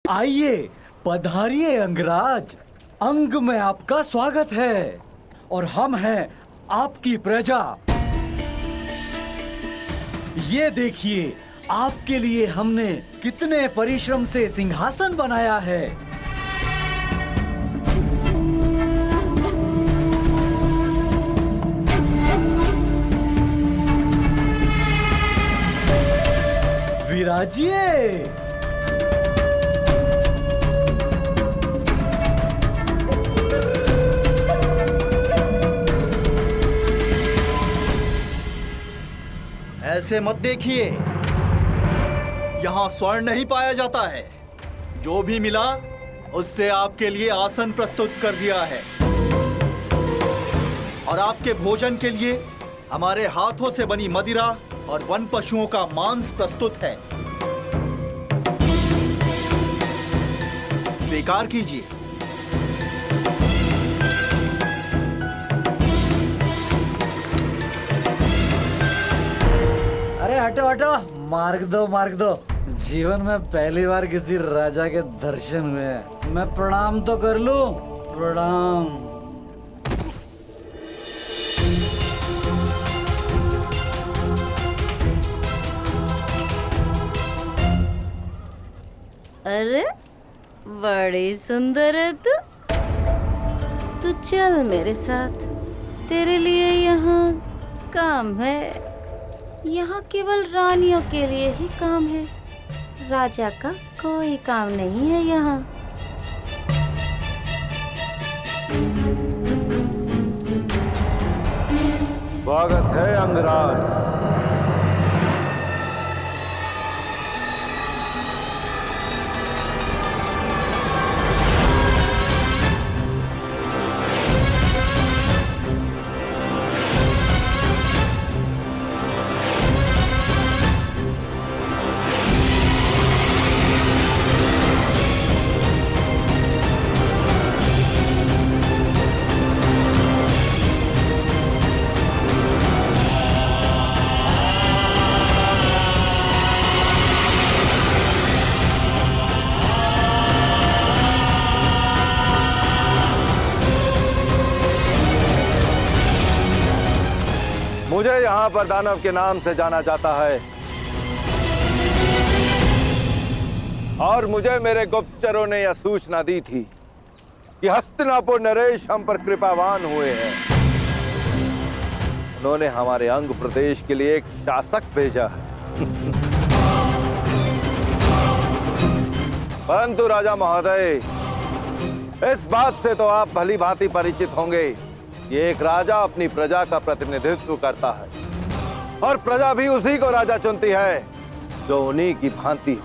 आइए, पधारिए अंगराज। अंग में आपका स्वागत है और हम हैं आपकी प्रजा। ये देखिए, आपके लिए हमने कितने परिश्रम से सिंहासन बनाया है। विराजिए। ऐसे मत देखिए, यहाँ स्वर्ण नहीं पाया जाता है। जो भी मिला उससे आपके लिए आसन प्रस्तुत कर दिया है और आपके भोजन के लिए हमारे हाथों से बनी मदिरा और वन पशुओं का मांस प्रस्तुत है। स्वीकार कीजिए। अरे हटो हटो, मार्ग दो मार्ग दो। जीवन में पहली बार किसी राजा के दर्शन हुए हैं। मैं प्रणाम तो कर लूं। प्रणाम। अरे बड़ी सुंदर है तू। तू चल मेरे साथ, तेरे लिए यहाँ काम है। यहाँ केवल रानियों के लिए ही काम है, राजा का कोई काम नहीं है यहाँ। स्वागत है अंगराज। मुझे यहाँ पर दानव के नाम से जाना जाता है और मुझे मेरे गुप्तचरों ने यह सूचना दी थी कि हस्तिनापुर नरेश हम पर कृपावान हुए हैं। उन्होंने हमारे अंग प्रदेश के लिए एक शासक भेजा है। परंतु राजा महोदय, इस बात से तो आप भली भांति परिचित होंगे, ये एक राजा अपनी प्रजा का प्रतिनिधित्व करता है और प्रजा भी उसी को राजा चुनती है जो उन्हीं की भांति हो,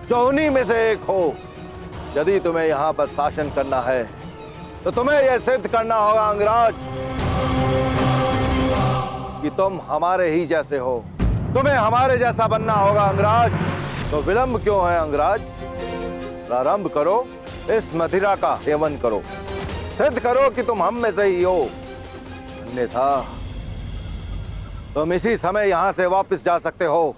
जो उन्हीं में से एक हो। यदि तुम्हें यहाँ पर शासन करना है तो तुम्हें यह सिद्ध करना होगा अंगराज कि तुम हमारे ही जैसे हो। तुम्हें हमारे जैसा बनना होगा अंगराज। तो विलंब क्यों है अंगराज? प्रारंभ करो, इस मदिरा का सेवन करो, सिद्ध करो कि तुम हम में से ही हो। अन्यथा तुम इसी समय यहां से वापस जा सकते हो।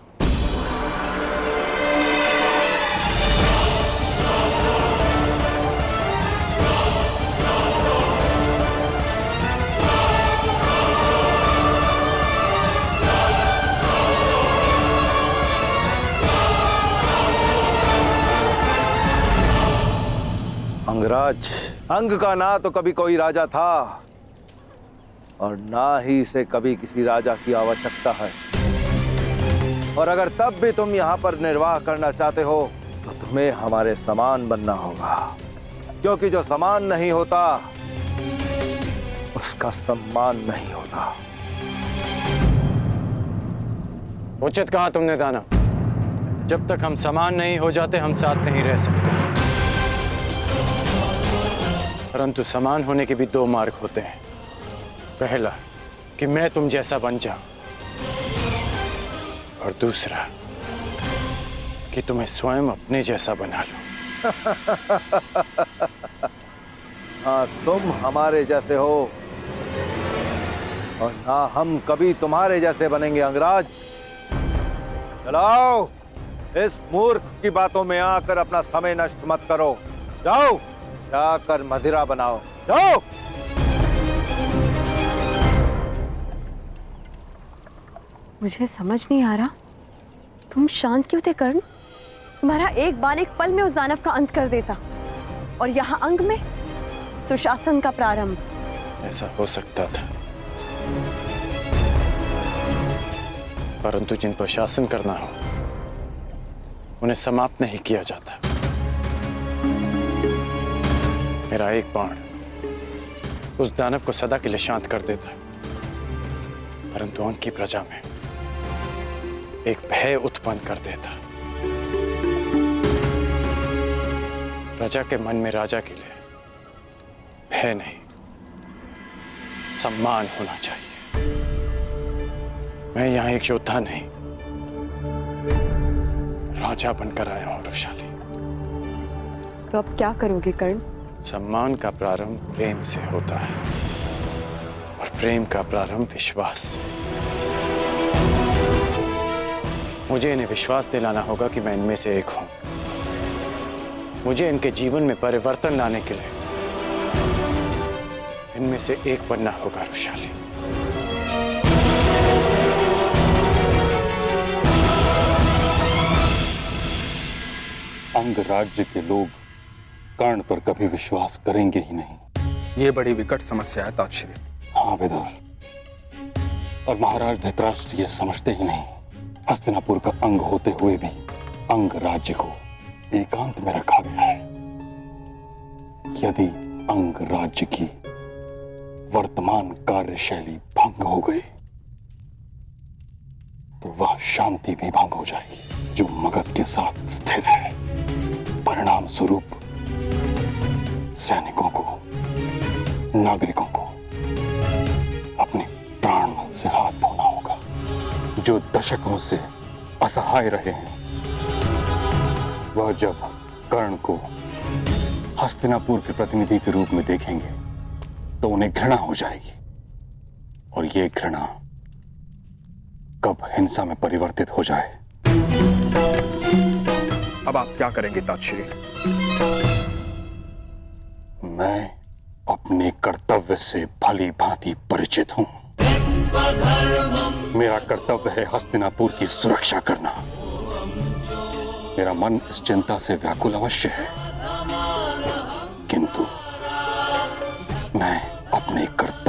अंगराज, अंग का ना तो कभी कोई राजा था और ना ही इसे कभी किसी राजा की आवश्यकता है। और अगर तब भी तुम यहाँ पर निर्वाह करना चाहते हो तो तुम्हें हमारे समान बनना होगा, क्योंकि जो समान नहीं होता उसका सम्मान नहीं होता। उचित कहा तुमने दानव। जब तक हम समान नहीं हो जाते हम साथ नहीं रह सकते। परंतु समान होने के भी दो मार्ग होते हैं। पहला कि मैं तुम जैसा बन जाऊं और दूसरा कि तुम्हें स्वयं अपने जैसा बना लूं। हाँ, तुम हमारे जैसे हो और ना हम कभी तुम्हारे जैसे बनेंगे अंगराज। चलाओ, इस मूर्ख की बातों में आकर अपना समय नष्ट मत करो। जाओ, जाकर मदिरा बनाओ, जाओ। मुझे समझ नहीं आ रहा, तुम शांत क्यों थे कर्ण? तुम्हारा एक बाण एक पल में उस दानव का अंत कर देता, और यहाँ अंग में सुशासन का प्रारंभ। ऐसा हो सकता था, परंतु जिन पर शासन करना हो उन्हें समाप्त नहीं किया जाता। मेरा एक बाण उस दानव को सदा के लिए शांत कर देता, परंतु अंग की प्रजा में एक भय उत्पन्न कर देता। प्रजा के मन में राजा के लिए भय नहीं, सम्मान होना चाहिए। मैं यहाँ एक योद्धा नहीं, राजा बनकर आया हूं वृषाली। तो अब क्या करोगे कर्ण? सम्मान का प्रारंभ प्रेम से होता है, और प्रेम का प्रारंभ विश्वास से। मुझे इन्हें विश्वास दिलाना होगा कि मैं इनमें से एक हूं। मुझे इनके जीवन में परिवर्तन लाने के लिए इनमें से एक बनना होगा वृषाली। अंग राज्य के लोग कर्ण पर कभी विश्वास करेंगे ही नहीं। ये बड़ी विकट समस्या है तातश्री। हाँ विदुर, और महाराज धृतराष्ट्र ये समझते ही नहीं, हस्तिनापुर का अंग होते हुए भी अंग राज्य को एकांत में रखा गया है। यदि अंग राज्य की वर्तमान कार्यशैली भंग हो गई तो वह शांति भी भंग हो जाएगी जो मगध के साथ स्थिर है। परिणाम स्वरूप सैनिकों को, नागरिकों को अपने प्राण से हाथ धोना होगा। जो दशकों से असहाय रहे हैं, वह जब कर्ण को हस्तिनापुर के प्रतिनिधि के रूप में देखेंगे तो उन्हें घृणा हो जाएगी, और ये घृणा कब हिंसा में परिवर्तित हो जाए। अब आप क्या करेंगे तातश्री? मैं अपने कर्तव्य से भली भांति परिचित हूं। मेरा कर्तव्य है हस्तिनापुर की सुरक्षा करना। मेरा मन इस चिंता से व्याकुल अवश्य है, किंतु मैं अपने कर्तव्य